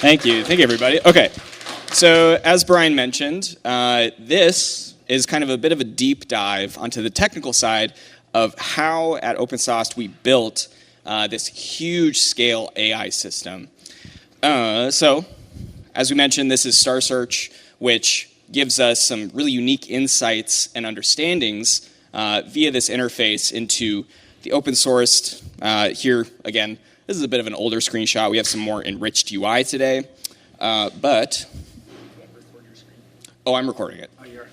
Thank you, everybody. Okay, so as Brian mentioned, this is kind of a bit of a deep dive onto the technical side of how at OpenSauced we built this huge scale AI system. So, as we mentioned, this is Star Search, which gives us some really unique insights and understandings via this interface into the open sourced. Here, again, this is a bit of an older screenshot. We have some more enriched UI today. But, oh, I'm recording it. Oh, you are?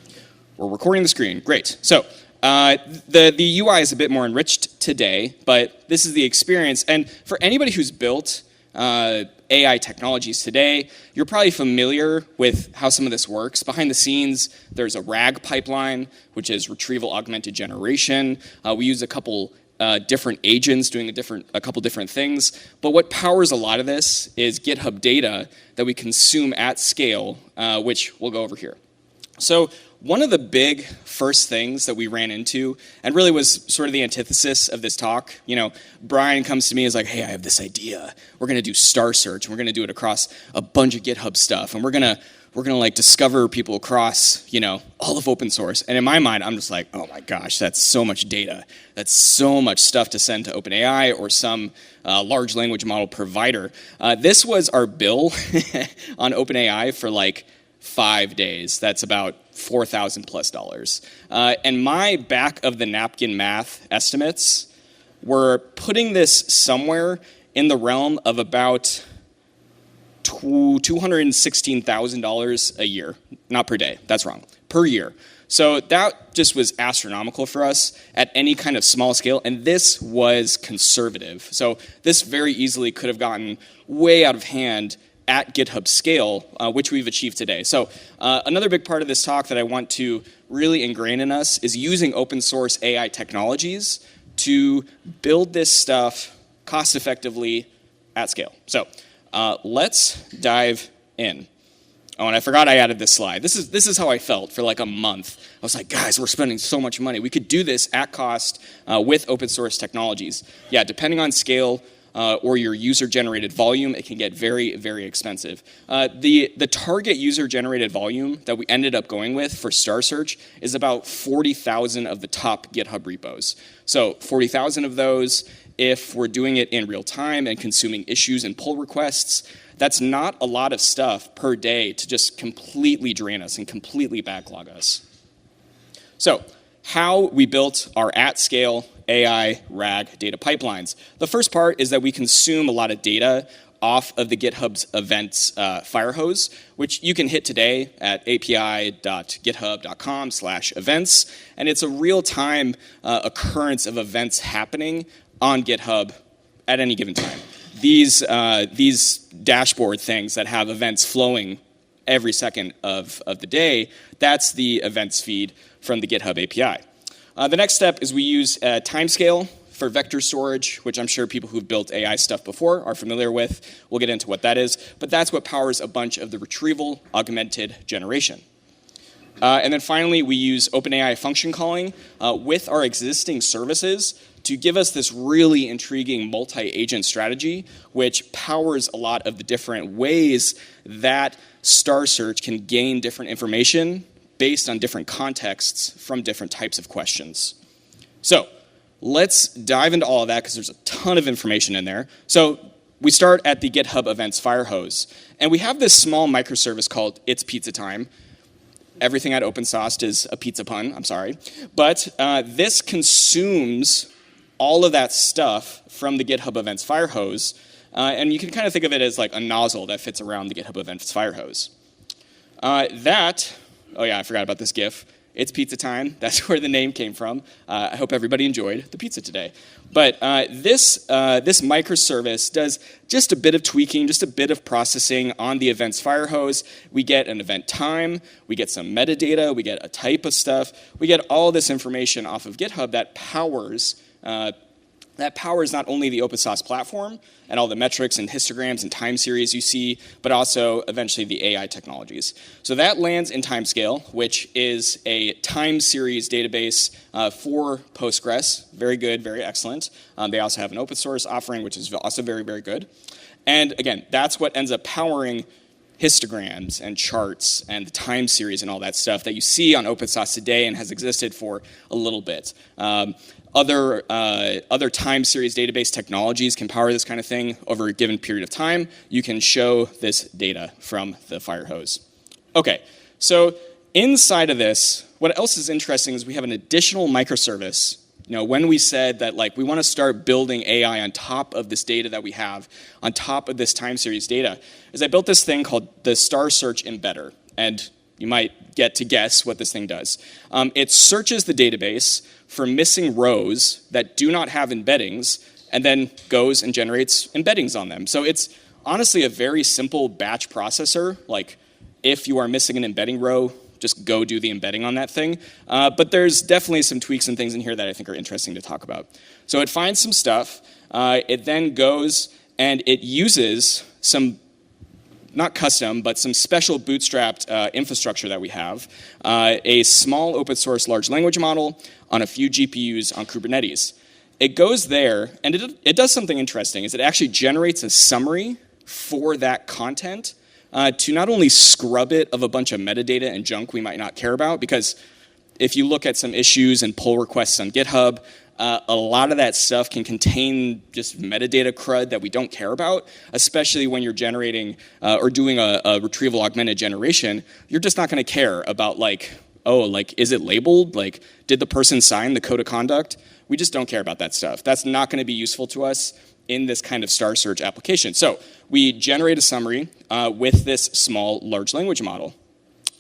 We're recording the screen. Great. So, the UI is a bit more enriched today, but this is the experience. And for anybody who's built AI technologies today, you're probably familiar with how some of this works. Behind the scenes, there's a RAG pipeline, which is retrieval augmented generation. We use a couple different agents doing a couple different things. But what powers a lot of this is GitHub data that we consume at scale, which we'll go over here. So one of the big first things that we ran into, and really was sort of the antithesis of this talk, Brian comes to me and is like, hey, I have this idea. We're going to do Star Search, and we're going to do it across a bunch of GitHub stuff, and we're going to like discover people across, all of open source. And in my mind, I'm just like, oh my gosh, that's so much data. That's so much stuff to send to OpenAI or some large language model provider. This was our bill on OpenAI for like 5 days. That's about $4,000+. And my back of the napkin math estimates were putting this somewhere in the realm of about $216,000 a year. Not per day, that's wrong, per year. So that just was astronomical for us at any kind of small scale, and this was conservative. So this very easily could have gotten way out of hand at GitHub scale, which we've achieved today. So another big part of this talk that I want to really ingrain in us is using open source AI technologies to build this stuff cost effectively at scale. So let's dive in. Oh, and I forgot I added this slide. This is how I felt for like a month. I was like, guys, we're spending so much money. We could do this at cost with open source technologies. Yeah, depending on scale or your user-generated volume, it can get very, very expensive. The target user-generated volume that we ended up going with for Star Search is about 40,000 of the top GitHub repos. So 40,000 of those, if we're doing it in real time and consuming issues and pull requests, that's not a lot of stuff per day to just completely drain us and completely backlog us. So how we built our at-scale AI RAG data pipelines. The first part is that we consume a lot of data off of the GitHub's events fire hose, which you can hit today at api.github.com/events. And it's a real-time occurrence of events happening on GitHub at any given time. These dashboard things that have events flowing every second of the day, that's the events feed from the GitHub API. The next step is we use timescale for vector storage, which I'm sure people who've built AI stuff before are familiar with. We'll get into what that is, but that's what powers a bunch of the retrieval augmented generation. And then finally, we use OpenAI function calling with our existing services to give us this really intriguing multi-agent strategy, which powers a lot of the different ways that Star Search can gain different information based on different contexts from different types of questions. So let's dive into all of that because there's a ton of information in there. So we start at the GitHub events fire hose, and we have this small microservice called It's Pizza Time. Everything at OpenSauced is a pizza pun, I'm sorry. But this consumes all of that stuff from the GitHub events fire hose, and you can kind of think of it as like a nozzle that fits around the GitHub events fire hose. Oh yeah, I forgot about this GIF. It's pizza time. That's where the name came from. I hope everybody enjoyed the pizza today. But this microservice does just a bit of tweaking, just a bit of processing on the events fire hose. We get an event time. We get some metadata. We get a type of stuff. We get all this information off of GitHub that powers not only the OpenSauced platform and all the metrics and histograms and time series you see, but also eventually the AI technologies. So that lands in timescale, which is a time series database for Postgres. Very good, very excellent. They also have an open source offering, which is also very, very good. And again, that's what ends up powering histograms and charts and the time series and all that stuff that you see on OpenSauced today and has existed for a little bit. Other time series database technologies can power this kind of thing over a given period of time. You can show this data from the fire hose. Okay, so inside of this, what else is interesting is we have an additional microservice. When we said that we want to start building AI on top of this data that we have, on top of this time series data, is I built this thing called the Star Search Embedder. And you might get to guess what this thing does. It searches the database for missing rows that do not have embeddings, and then goes and generates embeddings on them. So it's honestly a very simple batch processor. If you are missing an embedding row, just go do the embedding on that thing. But there's definitely some tweaks and things in here that I think are interesting to talk about. So it finds some stuff. It then goes and it uses some, not custom, but some special bootstrapped infrastructure that we have. A small open source large language model on a few GPUs on Kubernetes. It goes there, and it does something interesting, is it actually generates a summary for that content to not only scrub it of a bunch of metadata and junk we might not care about, because if you look at some issues and pull requests on GitHub, a lot of that stuff can contain just metadata crud that we don't care about, especially when you're generating or doing a retrieval augmented generation. You're just not going to care about is it labeled? Did the person sign the code of conduct? We just don't care about that stuff. That's not going to be useful to us in this kind of Star Search application. So we generate a summary with this small large language model.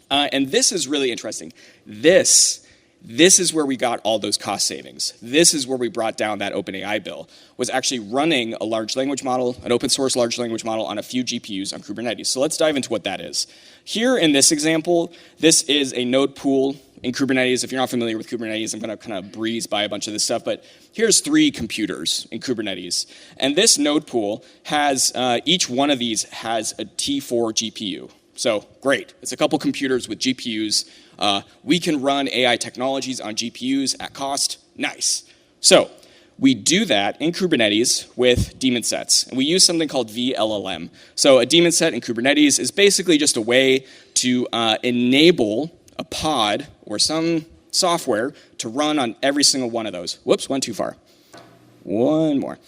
And this is really interesting. This is where we got all those cost savings. This is where we brought down that OpenAI bill, was actually running a large language model, an open source large language model on a few GPUs on Kubernetes. So let's dive into what that is. Here in this example, this is a node pool in Kubernetes. If you're not familiar with Kubernetes, I'm going to kind of breeze by a bunch of this stuff, but here's 3 computers in Kubernetes. And this node pool has, each one of these has a T4 GPU. So great, it's a couple computers with GPUs. We can run AI technologies on GPUs at cost, nice. So we do that in Kubernetes with daemon sets, and we use something called VLLM. So a daemon set in Kubernetes is basically just a way to enable a pod or some software to run on every single one of those. Whoops, one too far. One more.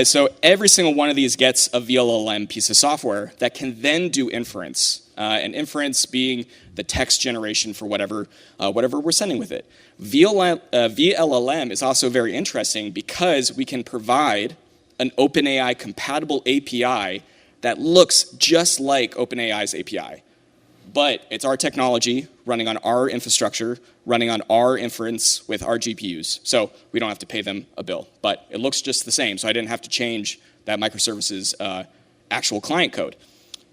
So every single one of these gets a VLLM piece of software that can then do inference. And inference being the text generation for whatever we're sending with it. VLLM is also very interesting because we can provide an OpenAI compatible API that looks just like OpenAI's API. But it's our technology running on our infrastructure, running on our inference with our GPUs. So we don't have to pay them a bill. But it looks just the same, so I didn't have to change that microservice's actual client code.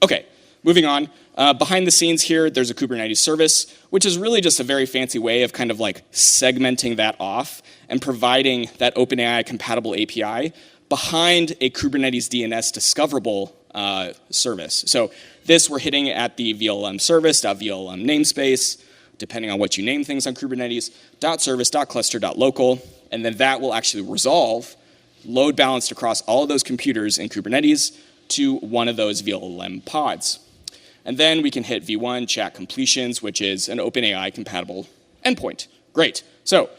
Okay, moving on. Behind the scenes here, there's a Kubernetes service, which is really just a very fancy way of kind of segmenting that off and providing that OpenAI compatible API behind a Kubernetes DNS discoverable service. So this we're hitting at the VLLM service, .VLLM namespace, depending on what you name things on Kubernetes, .service, .cluster, .local, and then that will actually resolve load balanced across all of those computers in Kubernetes to one of those VLLM pods. And then we can hit V1 chat completions, which is an OpenAI compatible endpoint. Great. So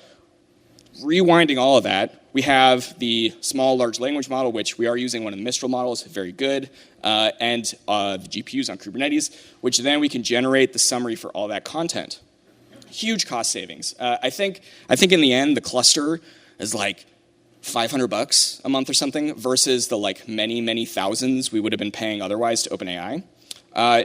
rewinding all of that, we have the small large language model, which we are using one of the Mistral models, very good, and the GPUs on Kubernetes, which then we can generate the summary for all that content. Huge cost savings. I think in the end, the cluster is $500 a month or something versus the many thousands we would have been paying otherwise to OpenAI.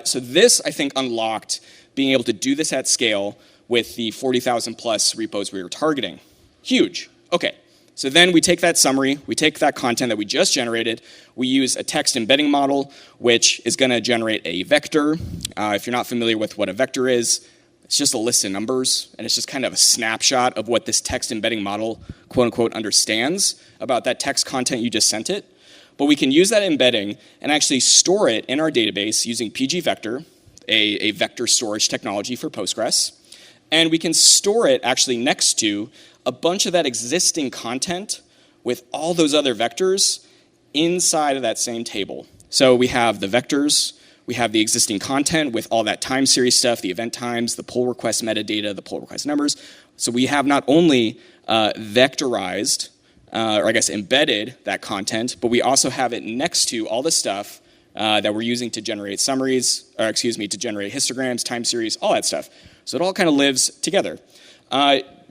So this, I think, unlocked being able to do this at scale with the 40,000 plus repos we were targeting. Huge. Okay. So then we take that summary, we take that content that we just generated, we use a text embedding model, which is going to generate a vector. If you're not familiar with what a vector is, it's just a list of numbers, and it's just kind of a snapshot of what this text embedding model, quote unquote, understands about that text content you just sent it. But we can use that embedding and actually store it in our database using pgvector, a vector storage technology for Postgres. And we can store it actually next to a bunch of that existing content with all those other vectors inside of that same table. So we have the vectors, we have the existing content with all that time series stuff, the event times, the pull request metadata, the pull request numbers. So we have not only vectorized, or I guess embedded that content, but we also have it next to all the stuff that we're using to generate summaries, or excuse me, to generate histograms, time series, all that stuff. So it all kind of lives together.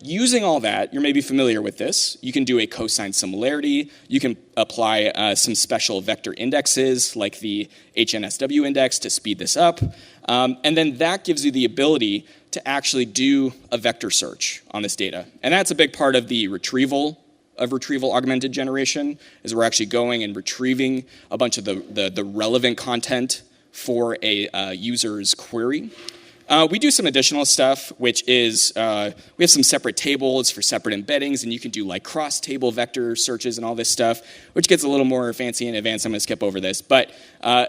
Using all that, you're maybe familiar with this. You can do a cosine similarity. You can apply some special vector indexes like the HNSW index to speed this up. And then that gives you the ability to actually do a vector search on this data. And that's a big part of the retrieval augmented generation, is we're actually going and retrieving a bunch of the relevant content for a user's query. We do some additional stuff, which is we have some separate tables for separate embeddings, and you can do like cross-table vector searches and all this stuff, which gets a little more fancy and advanced. I'm going to skip over this, but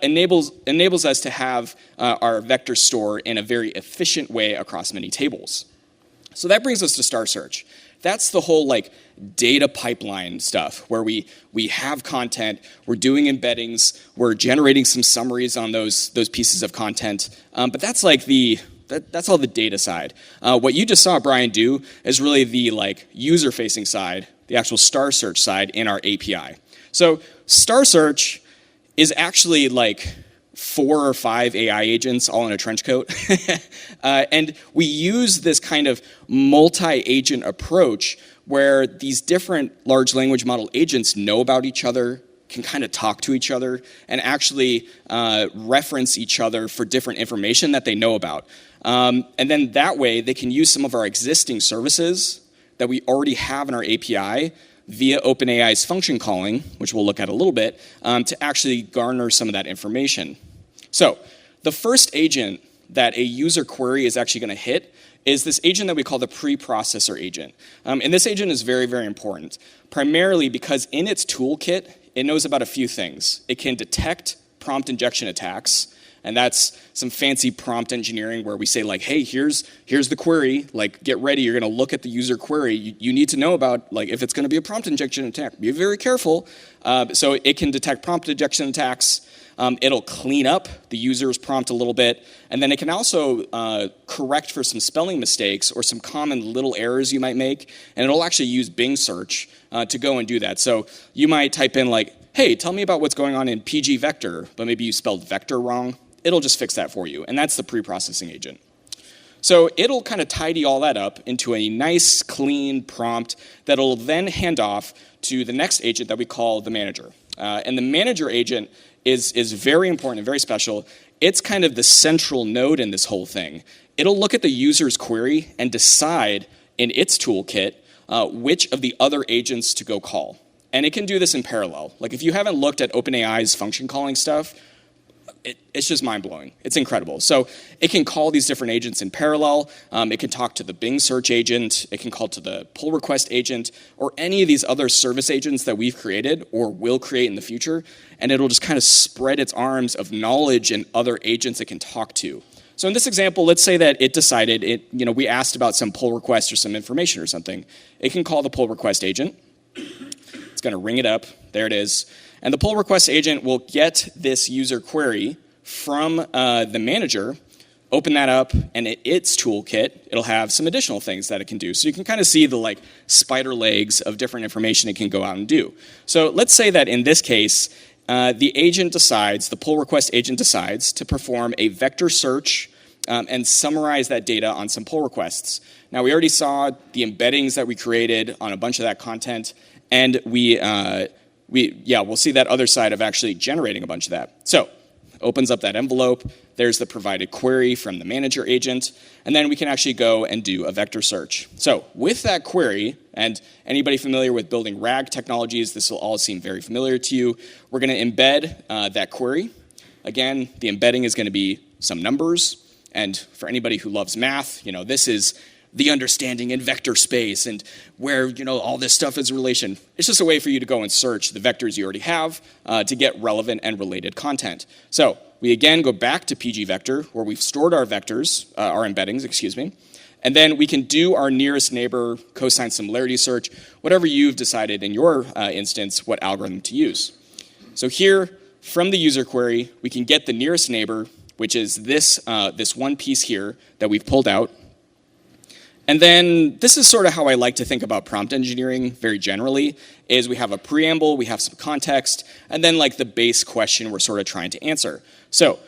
enables us to have our vector store in a very efficient way across many tables. So that brings us to Star Search. That's the whole like data pipeline stuff where we have content, we're doing embeddings, we're generating some summaries on those pieces of content. But that's like that's all the data side. What you just saw Brian do is really the like user-facing side, the actual Star Search side in our API. So Star Search is actually like 4 or 5 AI agents all in a trench coat. And we use this kind of multi-agent approach where these different large language model agents know about each other, can kind of talk to each other, and actually reference each other for different information that they know about. And then that way, they can use some of our existing services that we already have in our API via OpenAI's function calling, which we'll look at a little bit, to actually garner some of that information. So the first agent that a user query is actually going to hit is this agent that we call the preprocessor agent. And this agent is very, very important, primarily because in its toolkit, it knows about a few things. It can detect prompt injection attacks, and that's some fancy prompt engineering where we say like, hey, here's the query, like get ready, you're gonna look at the user query. You need to know about like if it's gonna be a prompt injection attack. Be very careful. So it can detect prompt injection attacks. It'll clean up the user's prompt a little bit, and then it can also correct for some spelling mistakes or some common little errors you might make, and it'll actually use Bing search to go and do that. So you might type in like, hey, tell me about what's going on in PG vector, but maybe you spelled vector wrong. It'll just fix that for you, and that's the preprocessing agent. So it'll kind of tidy all that up into a nice, clean prompt that'll then hand off to the next agent that we call the manager. And the manager agent is very important and very special. It's kind of the central node in this whole thing. It'll look at the user's query and decide in its toolkit which of the other agents to go call. And it can do this in parallel. Like if you haven't looked at OpenAI's function calling stuff, it's just mind-blowing. It's incredible. So it can call these different agents in parallel. It can talk to the Bing search agent. It can call to the pull request agent or any of these other service agents that we've created or will create in the future. And it'll just kind of spread its arms of knowledge and other agents it can talk to. So in this example, let's say that it decided, we asked about some pull request or some information or something. It can call the pull request agent. It's going to ring it up. There it is. And the pull request agent will get this user query from the manager, open that up, and its toolkit, it'll have some additional things that it can do. So you can kind of see the like spider legs of different information it can go out and do. So let's say that in this case, the pull request agent decides to perform a vector search and summarize that data on some pull requests. Now we already saw the embeddings that we created on a bunch of that content, and we'll see that other side of actually generating a bunch of that. So opens up that envelope, there's the provided query from the manager agent, and then we can actually go and do a vector search. So with that query, and anybody familiar with building RAG technologies, this will all seem very familiar to you, we're going to embed that query. Again, the embedding is going to be some numbers, and for anybody who loves math, this is the understanding in vector space and where all this stuff is relation. It's just a way for you to go and search the vectors you already have to get relevant and related content. So we again go back to PG vector where we've stored our vectors, our embeddings, and then we can do our nearest neighbor cosine similarity search, whatever you've decided in your instance what algorithm to use. So here, from the user query, we can get the nearest neighbor, which is this one piece here that we've pulled out. And then this is sort of how I like to think about prompt engineering very generally, is we have a preamble, we have some context, and then like the base question we're sort of trying to answer. So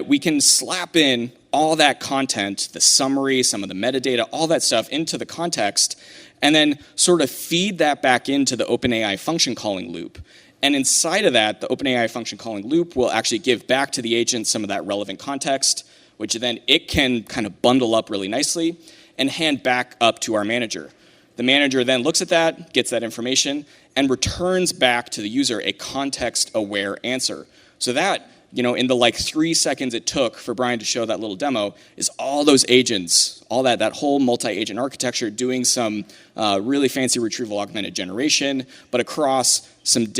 we can slap in all that content, the summary, some of the metadata, all that stuff into the context, and then sort of feed that back into the OpenAI function calling loop. And inside of that, the OpenAI function calling loop will actually give back to the agent some of that relevant context, which then it can kind of bundle up really nicely and hand back up to our manager. The manager then looks at that, gets that information, and returns back to the user a context-aware answer. So that, in the 3 seconds it took for Brian to show that little demo, is all those agents, all that whole multi-agent architecture doing some really fancy retrieval augmented generation, but across some of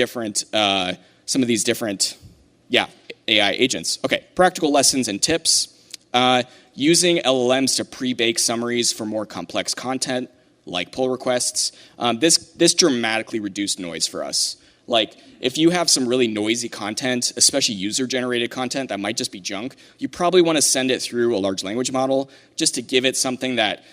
these different, AI agents. Okay, practical lessons and tips. Using LLMs to pre-bake summaries for more complex content, like pull requests. This dramatically reduced noise for us. Like, if you have some really noisy content, especially user-generated content that might just be junk, you probably want to send it through a large language model just to give it something that,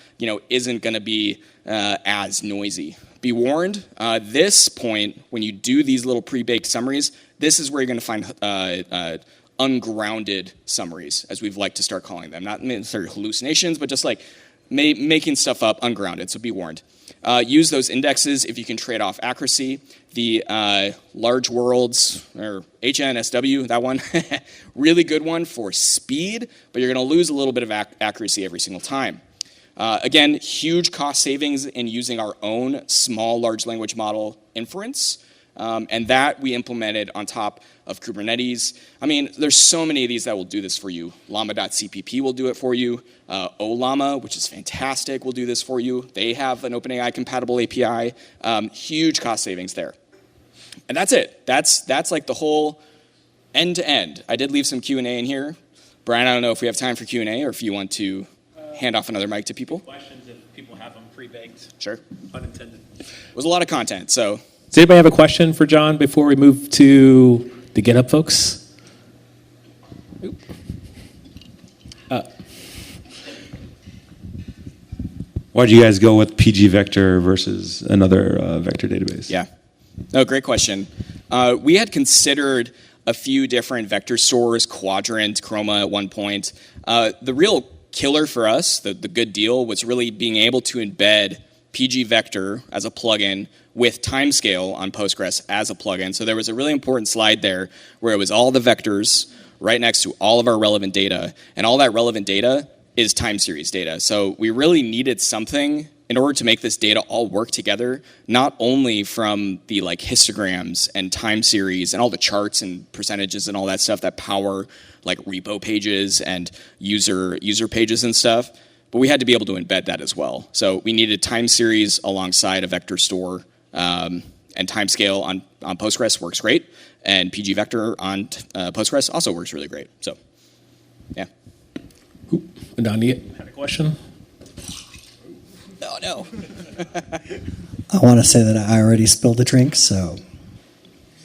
isn't going to be as noisy. Be warned, this point, when you do these little pre-baked summaries, this is where you're going to find ungrounded summaries, as we've liked to start calling them. Not necessarily hallucinations, but just like making stuff up ungrounded, so be warned. Use those indexes if you can trade off accuracy. The large worlds, or HNSW, that one, really good one for speed, but you're going to lose a little bit of accuracy every single time. Again, huge cost savings in using our own small large language model inference. And that we implemented on top of Kubernetes. I mean, there's so many of these that will do this for you. Llama.cpp will do it for you. Ollama, which is fantastic, will do this for you. They have an OpenAI compatible API. Huge cost savings there. And that's it. That's like the whole end to end. I did leave some Q&A in here. Brian, I don't know if we have time for Q&A or if you want to hand off another mic to people. Questions if people have them pre-baked. Sure. Unintended. It was a lot of content, so. Does anybody have a question for John before we move to the GitHub folks? Why did you guys go with PG Vector versus another vector database? Yeah. No, great question. We had considered a few different vector stores, Quadrant, Chroma at one point. The real killer for us, the good deal, was really being able to embed PG Vector as a plugin with timescale on Postgres as a plugin. So there was a really important slide there where it was all the vectors right next to all of our relevant data, and all that relevant data is time series data. So we really needed something in order to make this data all work together, not only from the histograms and time series and all the charts and percentages and all that stuff that power like repo pages and user pages and stuff, but we had to be able to embed that as well. So we needed time series alongside a vector store, and timescale on Postgres works great, and PG Vector on Postgres also works really great. So, yeah. Adani had a question. Oh, no. I want to say that I already spilled the drink, so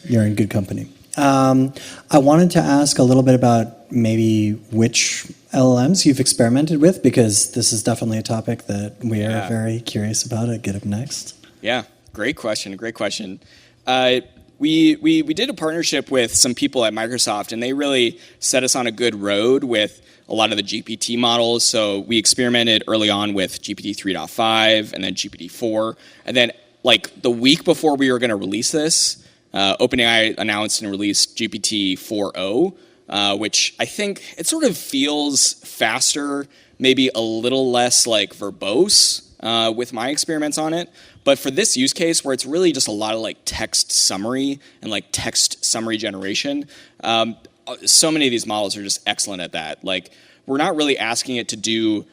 you're in good company. I wanted to ask a little bit about maybe which LLMs you've experimented with, because this is definitely a topic that we are very curious about at GitHub Next. Yeah, great question. We did a partnership with some people at Microsoft, and they really set us on a good road with a lot of the GPT models. So we experimented early on with GPT 3.5 and then GPT 4. And then the week before we were going to release this, OpenAI announced and released GPT 4.0, which I think it sort of feels faster, maybe a little less verbose with my experiments on it. But for this use case where it's really just a lot of text summary and text summary generation, so many of these models are just excellent at that. We're not really asking it to do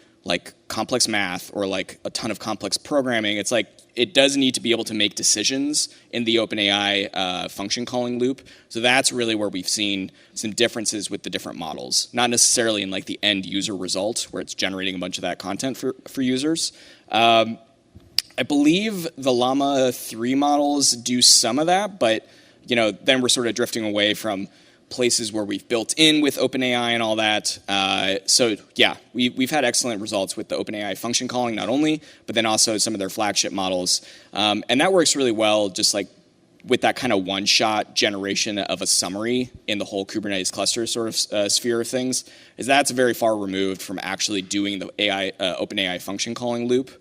complex math or a ton of complex programming. It's it does need to be able to make decisions in the OpenAI function calling loop. So that's really where we've seen some differences with the different models. Not necessarily in the end user result where it's generating a bunch of that content for users. I believe the Llama 3 models do some of that, but then we're sort of drifting away from places where we've built in with OpenAI and all that. So yeah, we've had excellent results with the OpenAI function calling not only, but then also some of their flagship models. And that works really well, just like with that kind of one-shot generation of a summary in the whole Kubernetes cluster sort of sphere of things, is that's very far removed from actually doing the OpenAI function calling loop.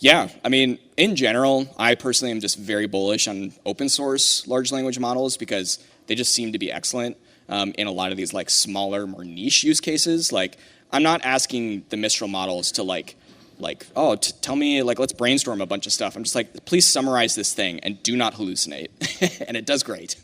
Yeah, I mean, in general, I personally am just very bullish on open source large language models because they just seem to be excellent in a lot of these like smaller, more niche use cases. Like, I'm not asking the Mistral models to tell me, like, let's brainstorm a bunch of stuff. I'm just like, please summarize this thing and do not hallucinate. And it does great.